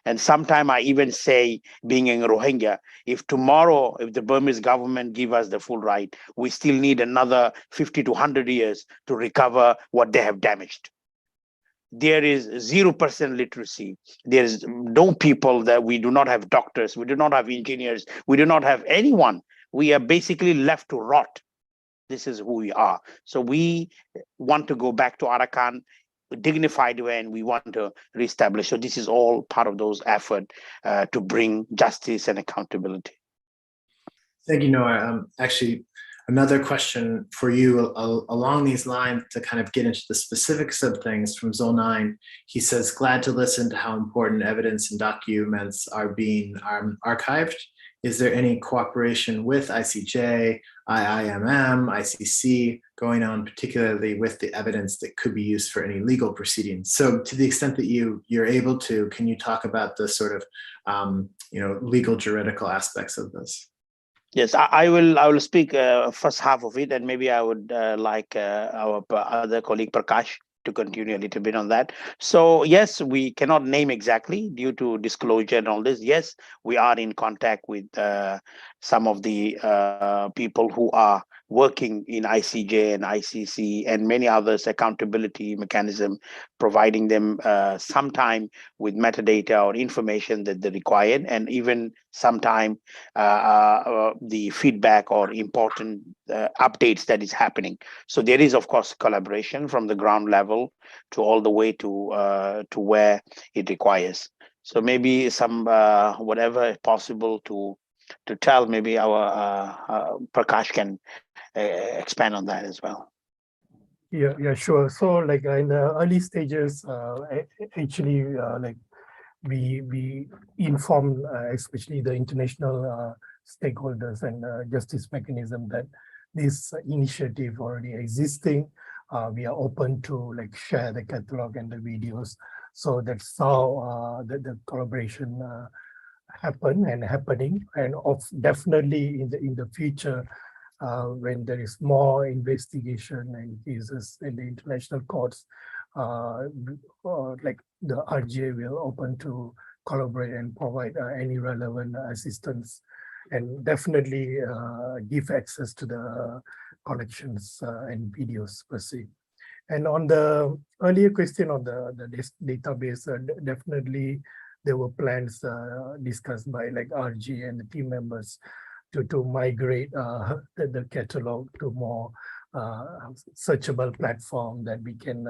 and sometimes I even say, being a Rohingya, if tomorrow, if the Burmese government give us the full right, we still need another 50 to 100 years to recover what they have damaged. There is 0% literacy. There is no people, that we do not have doctors, we do not have engineers, we do not have anyone. We are basically left to rot. This is who we are. So we want to go back to Arakan dignified way, and we want to reestablish. So this is all part of those efforts to bring justice and accountability. Thank you, Noor. Actually, another question for you along these lines to kind of get into the specifics of things from Zol9. He says, glad to listen to how important evidence and documents are being archived. Is there any cooperation with ICJ, IIMM, ICC going on, particularly with the evidence that could be used for any legal proceedings? So to the extent that you're able to, can you talk about the sort of legal juridical aspects of this? Yes, I will speak first half of it, and maybe I would like our other colleague Prakkash to continue a little bit on that. So yes, we cannot name exactly due to disclosure and all this. Yes, we are in contact with some of the people who are working in ICJ and ICC and many others accountability mechanism, providing them sometime with metadata or information that they required, and even sometime the feedback or important updates that is happening. So there is, of course, collaboration from the ground level to all the way to where it requires. So maybe some whatever possible to tell, maybe our Prakkash can expand on that as well. Yeah, sure. So like in the early stages, actually, like we inform, especially the international stakeholders and justice mechanism, that this initiative already existing. We are open to like share the catalog and the videos. So that's how the collaboration happen and happening, and definitely in the future, when there is more investigation and cases in the international courts, like the RGA will open to collaborate and provide any relevant assistance, and definitely give access to the collections and videos per se. And on the earlier question on the database, definitely there were plans discussed by like RG and the team members to migrate the catalog to more searchable platform that we can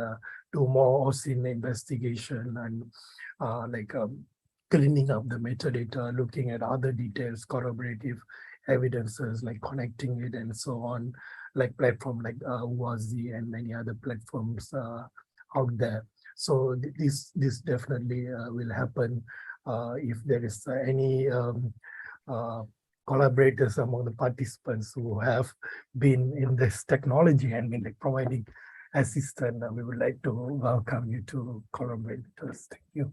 do more OSIN investigation and cleaning up the metadata, looking at other details, corroborative evidences, like connecting it and so on, like platform like WASI and many other platforms out there. So this definitely will happen if there is any collaborators among the participants who have been in this technology and been like providing assistance. We would like to welcome you to collaborate with us. Thank you.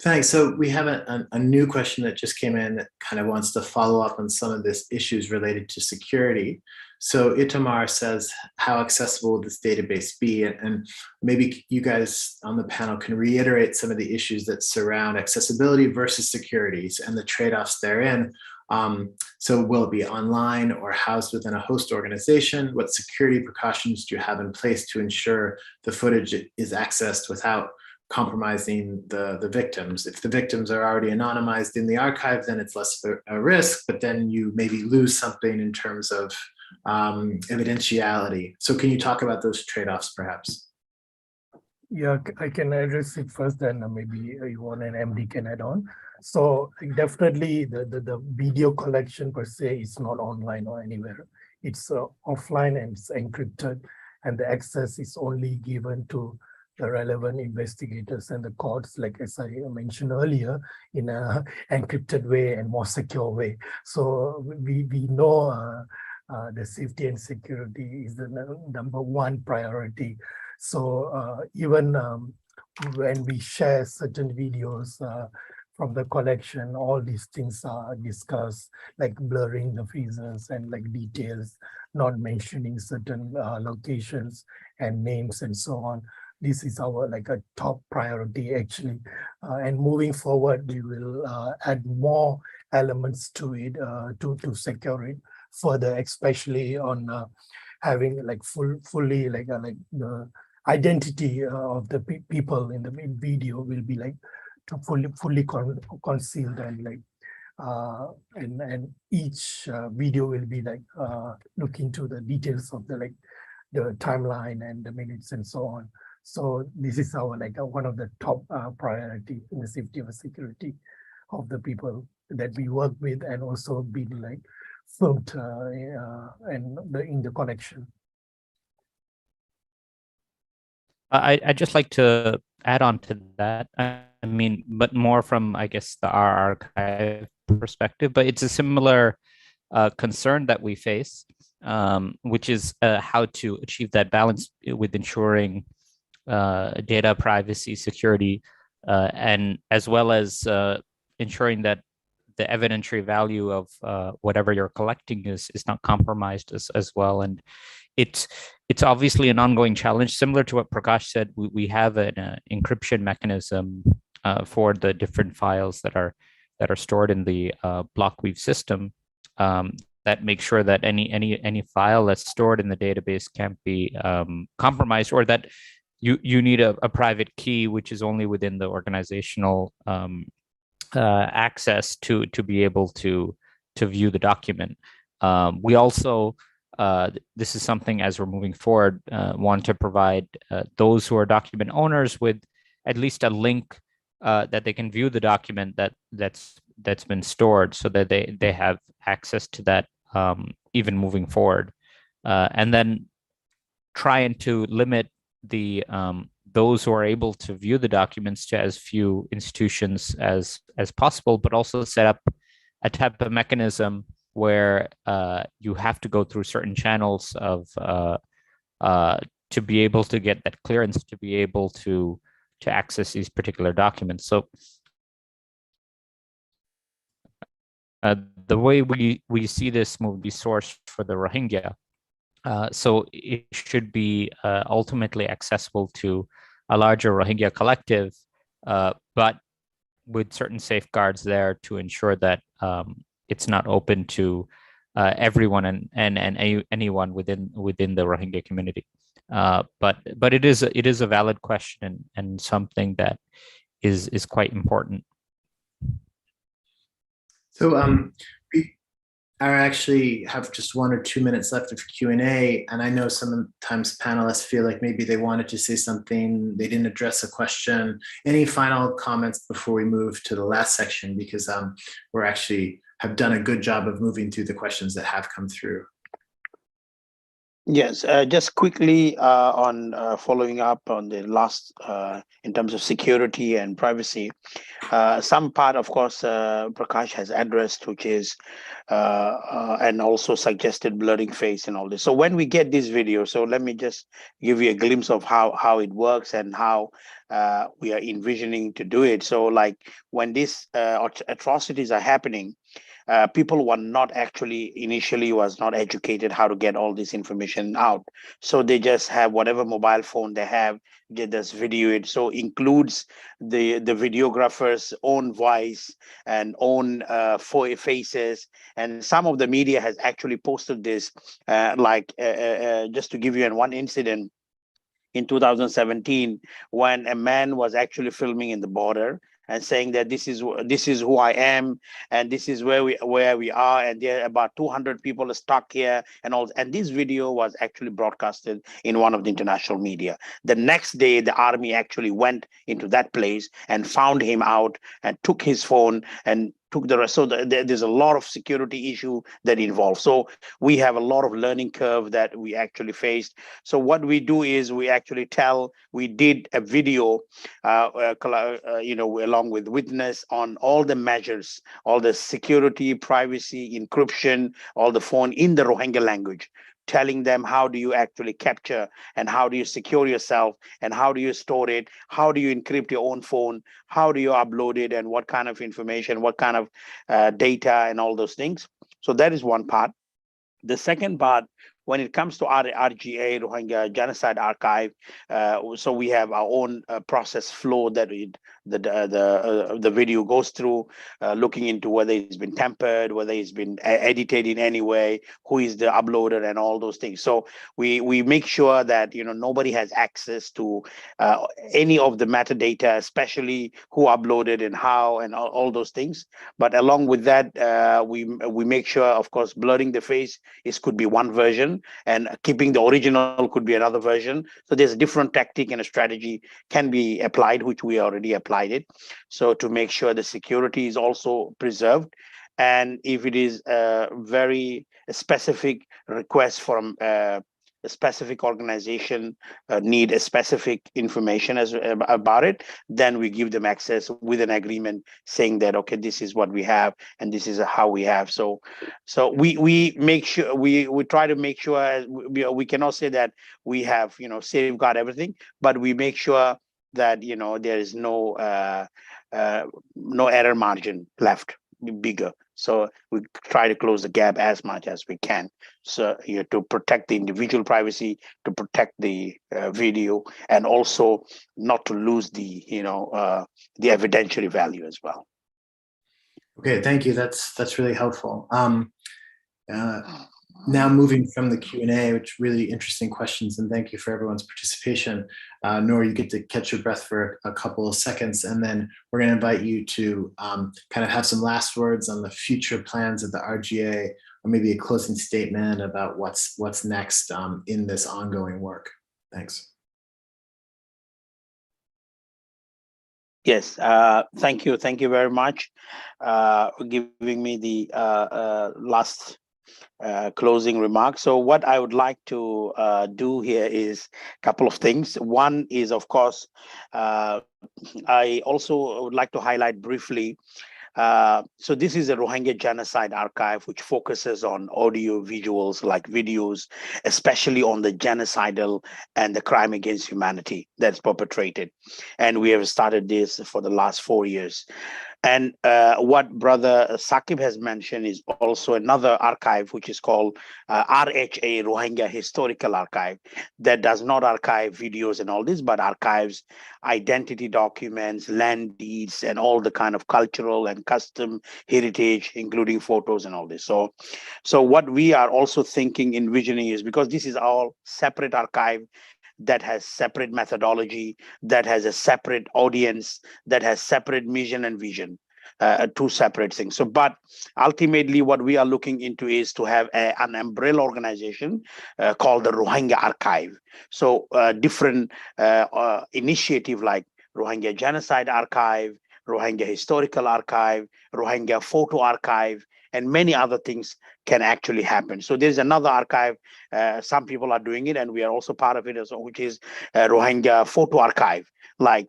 Thanks. So we have a new question that just came in that kind of wants to follow up on some of these issues related to security. So Itamar says, how accessible will this database be? And maybe you guys on the panel can reiterate some of the issues that surround accessibility versus securities and the trade-offs therein. So will it be online or housed within a host organization? What security precautions do you have in place to ensure the footage is accessed without compromising the victims? If the victims are already anonymized in the archive, then it's less of a risk, but then you maybe lose something in terms of evidentiality. So can you talk about those trade-offs perhaps? Yeah, I can address it first, then maybe Yvonne and MD can add on. So definitely the video collection per se is not online or anywhere. It's offline and it's encrypted, and the access is only given to the relevant investigators and the courts, like as I mentioned earlier, in an encrypted way and more secure way. So we know the safety and security is the number one priority. So even when we share certain videos from the collection, all these things are discussed, like blurring the faces and like details, not mentioning certain locations and names and so on. This is our like a top priority actually. And moving forward, we will add more elements to it to secure it further, especially on having like fully like the identity of the people in the video will be like fully concealed, and like and each video will be like look into the details of the like the timeline and the minutes and so on. So this is our like one of the top priority in the safety and security of the people that we work with, and also be like filmed and in the collection. I'd just like to add on to that. I mean, but more from, I guess, the R archive perspective, but it's a similar concern that we face, which is how to achieve that balance with ensuring data privacy, security, and as well as ensuring that the evidentiary value of whatever you're collecting is not compromised as well. And it's obviously an ongoing challenge, similar to what Prakkash said. We have an encryption mechanism for the different files that are stored in the block weave system that makes sure that any file that's stored in the database can't be compromised, or that you need a private key, which is only within the organizational access to be able to view the document. We also, this is something as we're moving forward, want to provide those who are document owners with at least a link that they can view the document that's been stored, so that they have access to that even moving forward, and then trying to limit the those who are able to view the documents to as few institutions as possible, but also set up a type of mechanism where you have to go through certain channels of to be able to get that clearance to be able to access these particular documents. So the way we see this will be sourced for the Rohingya. So it should be ultimately accessible to a larger Rohingya collective, but with certain safeguards there to ensure that it's not open to everyone and anyone within the Rohingya community. But it is a valid question and something that is quite important. So we actually have just 1 or 2 minutes left of Q&A, and I know sometimes panelists feel like maybe they wanted to say something, they didn't address a question. Any final comments before we move to the last section, because we're actually have done a good job of moving through the questions that have come through. Yes, just quickly on following up on the last in terms of security and privacy. Some part, of course, Prakkash has addressed, which is and also suggested blurring face and all this. So when we get this video, so let me just give you a glimpse of how it works and how we are envisioning to do it. So like when these atrocities are happening, people were not actually initially was not educated how to get all this information out. So they just have whatever mobile phone they have, they just video it. So includes the videographer's own voice and own faces. And some of the media has actually posted this, just to give you one incident in 2017, when a man was actually filming in the border and saying that this is who I am, and this is where we are, and there are about 200 people are stuck here, and all. And this video was actually broadcasted in one of the international media. The next day, the army actually went into that place and found him out and took his phone and took the rest. So there's a lot of security issue that involves. So we have a lot of learning curve that we actually faced. So what we do is we actually we did a video, along with witness on all the measures, all the security, privacy, encryption, all the phone in the Rohingya language, telling them how do you actually capture and how do you secure yourself and how do you store it, how do you encrypt your own phone, how do you upload it, and what kind of information, what kind of data and all those things. So that is one part. The second part, when it comes to RGA, Rohingya Genocide Archive, so we have our own process flow that the video goes through, looking into whether it's been tampered, whether it's been edited in any way, who is the uploader, and all those things. So we make sure that nobody has access to any of the metadata, especially who uploaded and how and all those things. But along with that, we make sure, of course, blurring the face could be one version, and keeping the original could be another version. So there's a different tactic and a strategy can be applied, which we already applied it. So to make sure the security is also preserved. And if it is a very specific request from a specific organization need a specific information about it, then we give them access with an agreement saying that, okay, this is what we have and this is how we have. So we make sure we try to make sure we cannot say that we have safeguard everything, but we make sure that there is no error margin left bigger. So we try to close the gap as much as we can. So to protect the individual privacy, to protect the video, and also not to lose the evidentiary value as well. Okay, thank you. That's really helpful. Now moving from the Q&A, which really interesting questions, and thank you for everyone's participation. Noor, you get to catch your breath for a couple of seconds, and then we're going to invite you to kind of have some last words on the future plans of the RGA, or maybe a closing statement about what's next in this ongoing work. Thanks. Yes, thank you very much for giving me the last closing remarks. So what I would like to do here is a couple of things. One is, of course, I also would like to highlight briefly. So this is a Rohingya Genocide Archive, which focuses on audio visuals like videos, especially on the genocidal and the crime against humanity that's perpetrated. And we have started this for the last 4 years. And what Brother Saqib has mentioned is also another archive, which is called RHA, Rohingya Historical Archive, that does not archive videos and all this, but archives identity documents, land deeds, and all the kind of cultural and custom heritage, including photos and all this. So what we are also thinking, envisioning is, because this is all separate archive, that has separate methodology, that has a separate audience, that has separate mission and vision, two separate things. So, but ultimately what we are looking into is to have an umbrella organization called the Rohingya Archive. So different initiative like Rohingya Genocide Archive, Rohingya Historical Archive, Rohingya Photo Archive, and many other things can actually happen. So there's another archive. Some people are doing it, and we are also part of it, which is Rohingya photo archive, like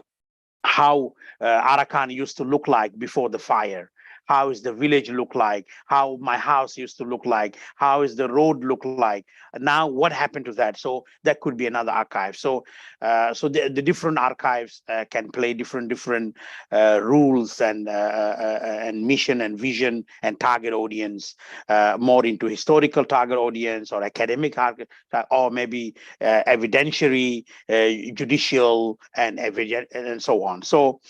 how Arakan used to look like before the fire. How is the village look like? How my house used to look like? How is the road look like? Now, what happened to that? So that could be another archive. So, the different archives can play different rules and mission and vision and target audience, more into historical target audience or academic or maybe evidentiary, judicial, and so on. So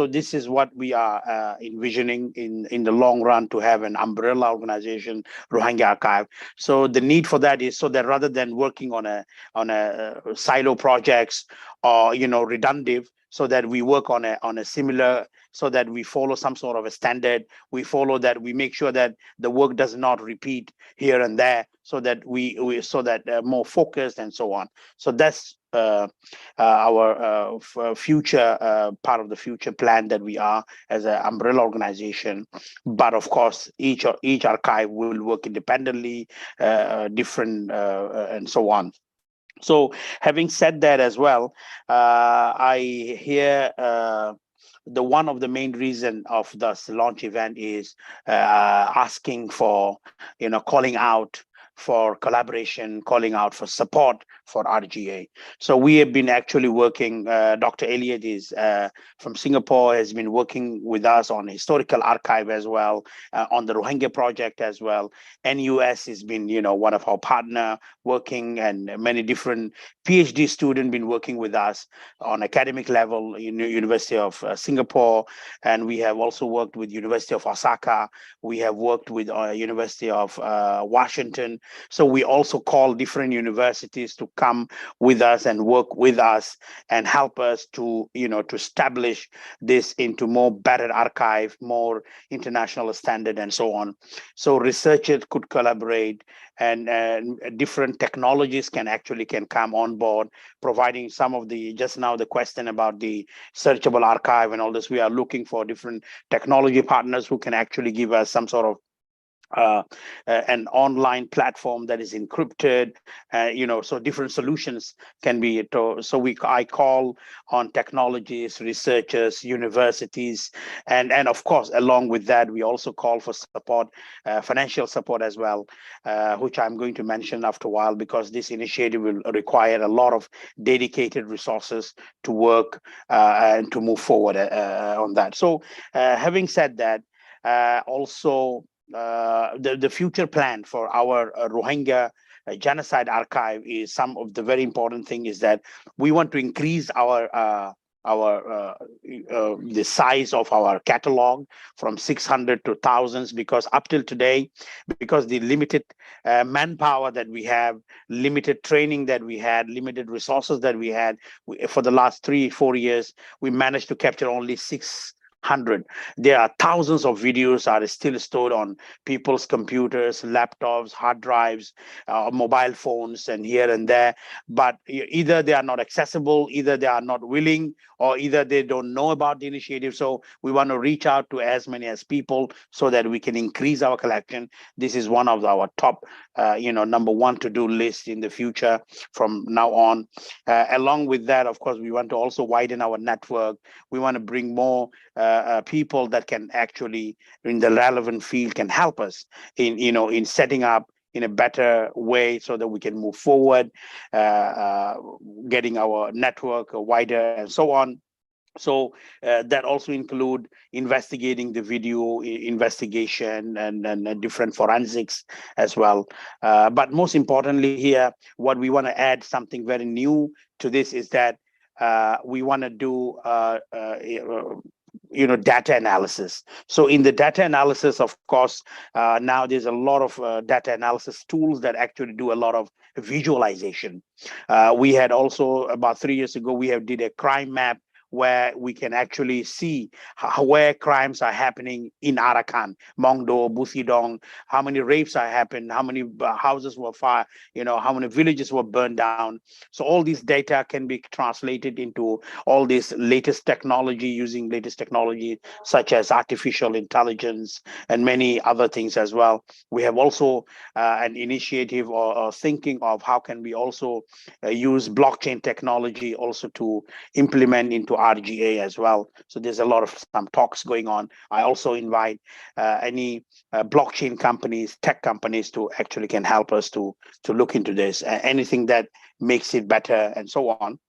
this is what we are envisioning in the long run, to have an umbrella organization, Rohingya Archive. So the need for that is so that rather than working on a silo projects or redundant, so that we work on a similar, so that we follow some sort of a standard. We follow that, we make sure that the work does not repeat here and there, so that we more focused and so on. So that's our future part of the future plan that we are as an umbrella organization. But of course, each archive will work independently, different, and so on. So having said that as well, I hear the one of the main reason of this launch event is asking for, calling out for collaboration, calling out for support for RGA. So we have been actually working, Dr. Elliot is from Singapore, has been working with us on historical archive as well, on the Rohingya project as well. NUS has been, one of our partner working, and many different PhD students been working with us on academic level in University of Singapore. And we have also worked with University of Osaka. We have worked with University of Washington. So we also call different universities to come with us and work with us and help us to, to establish this into more better archive, more international standard, and so on. So researchers could collaborate, and different technologies can come on board, providing some of the, just now the question about the searchable archive and all this. We are looking for different technology partners who can actually give us some sort of an online platform that is encrypted, so different solutions can be. So I call on technologists, researchers, universities, and of course, along with that, we also call for support, financial support as well, which I'm going to mention after a while, because this initiative will require a lot of dedicated resources to work and to move forward on that. So having said that, also, the future plan for our Rohingya Genocide Archive is, some of the very important thing is that we want to increase the size of our catalog from 600 to thousands, because up till today, because the limited manpower that we have, limited training that we had, limited resources that we had, for the last 3-4 years, we managed to capture only 600. There are thousands of videos are still stored on people's computers, laptops, hard drives, mobile phones, and here and there. But either they are not accessible, either they are not willing, or either they don't know about the initiative. So we want to reach out to as many as people so that we can increase our collection. This is one of our top, number one to-do list in the future from now on. Along with that, of course, we want to also widen our network. We want to bring more people that can actually, in the relevant field, can help us in setting up in a better way so that we can move forward, getting our network wider and so on. So that also include investigating the video investigation and different forensics as well. But most importantly here, what we want to add something very new to this is that we want to do data analysis. So in the data analysis, of course, now there's a lot of data analysis tools that actually do a lot of visualization. We had also, about 3 years ago, we did a crime map where we can actually see where crimes are happening in Arakan, Mongdo, Butidong, how many rapes are happened, how many houses were fire, how many villages were burned down. So all these data can be translated into all this latest technology, using latest technology such as artificial intelligence and many other things as well. We have also an initiative or thinking of how can we also use blockchain technology also to implement into RGA as well. So there's a lot of some talks going on. I also invite any blockchain companies, tech companies to actually can help us to look into this, anything that makes it better and so on.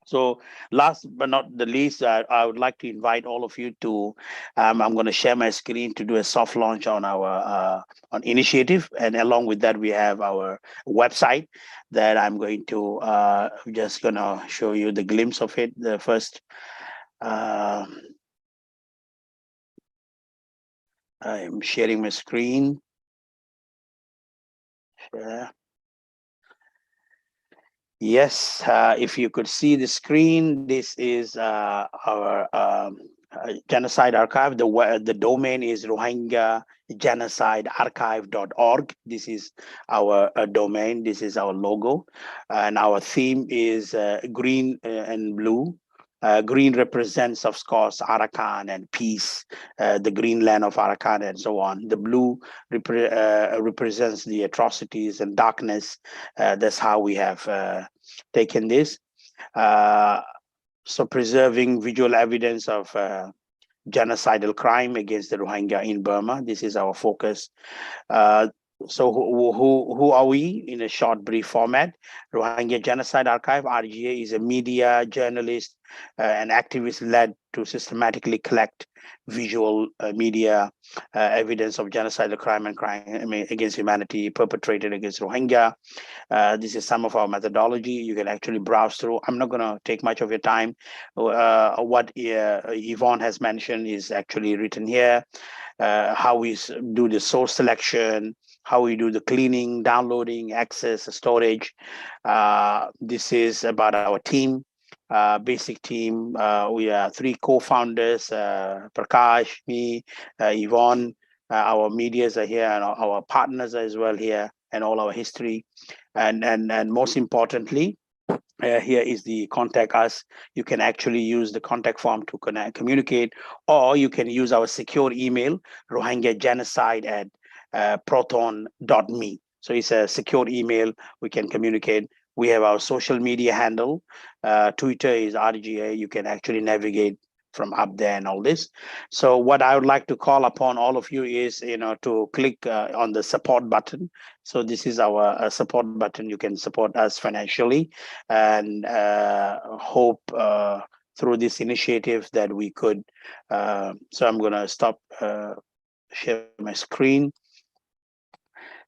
So last but not the least, I would like to invite all of you to, I'm going to share my screen to do a soft launch on our on initiative. And along with that, we have our website that I'm going to, just going to show you the glimpse of it. The first, I am sharing my screen. Share. Yes, if you could see the screen, this is our Genocide Archive. The domain is Rohingya Genocide Archive.org. This is our domain. This is our logo. And our theme is green and blue. Green represents, of course, Arakan and peace, the green land of Arakan and so on. The blue represents the atrocities and darkness. That's how we have taken this. So preserving visual evidence of genocidal crime against the Rohingya in Burma. This is our focus. So who are we in a short, brief format? Rohingya Genocide Archive, RGA, is a media, journalist, and activist led to systematically collect visual media evidence of genocidal crime and crime against humanity perpetrated against Rohingya. This is some of our methodology. You can actually browse through. I'm not going to take much of your time. What Yvonne has mentioned is actually written here. How we do the source selection, how we do the cleaning, downloading, access, storage. This is about our team, basic team. We are 3 co-founders, Prakkash, me, Yvonne. Our medias are here, and our partners are as well here, and all our history. And most importantly, here is the contact us. You can actually use the contact form to communicate, or you can use our secure email, rohingyagenocide@proton.me. So it's a secure email. We can communicate. We have our social media handle. Twitter is RGA. You can actually navigate from up there and all this. So what I would like to call upon all of you is, to click on the support button. So this is our support button. You can support us financially, and hope through this initiative that we could. So I'm going to stop share my screen.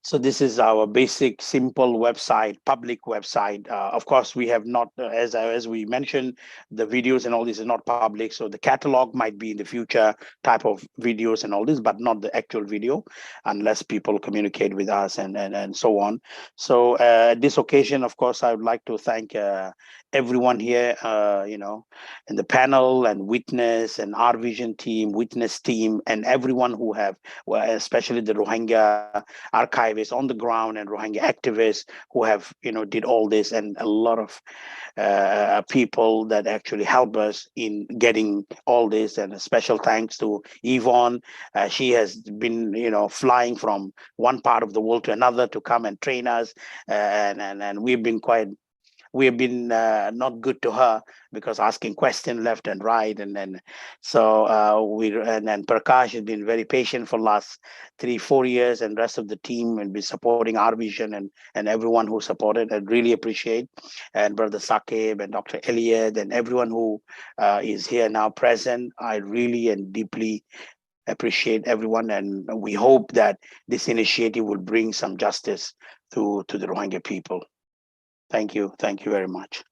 So this is our basic, simple website, public website. Of course, we have not, as we mentioned, the videos and all this is not public. So the catalog might be in the future type of videos and all this, but not the actual video, unless people communicate with us and so on. So at this occasion, of course, I would like to thank everyone here, in the panel, and Witness and our Vision team, Witness team, and everyone who have, well, especially the Rohingya archivists on the ground and Rohingya activists who have, did all this, and a lot of people that actually help us in getting all this. And a special thanks to Yvonne. She has been, flying from one part of the world to another to come and train us, and we've been not good to her, because asking questions left and right, and then Prakkash has been very patient for last 3-4 years, and rest of the team will be supporting our vision, and everyone who supported. I really appreciate, and Brother Saqib and Dr. Elliot and everyone who is here now present. I really and deeply appreciate everyone, and we hope that this initiative will bring some justice to the Rohingya people. Thank you. Thank you very much.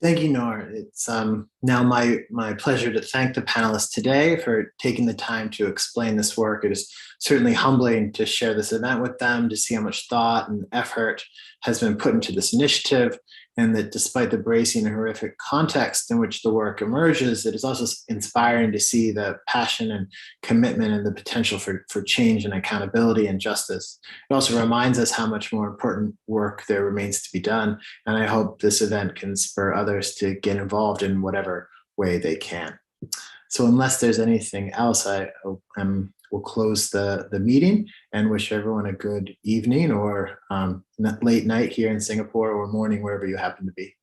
Thank you, Noor. It's now my pleasure to thank the panelists today for taking the time to explain this work. It is certainly humbling to share this event with them, to see how much thought and effort has been put into this initiative, and that despite the bracing and horrific context in which the work emerges, it is also inspiring to see the passion and commitment and the potential for change and accountability and justice. It also reminds us how much more important work there remains to be done, and I hope this event can spur others to get involved in whatever way they can. So unless there's anything else, we'll close the meeting and wish everyone a good evening or late night here in Singapore or morning, wherever you happen to be.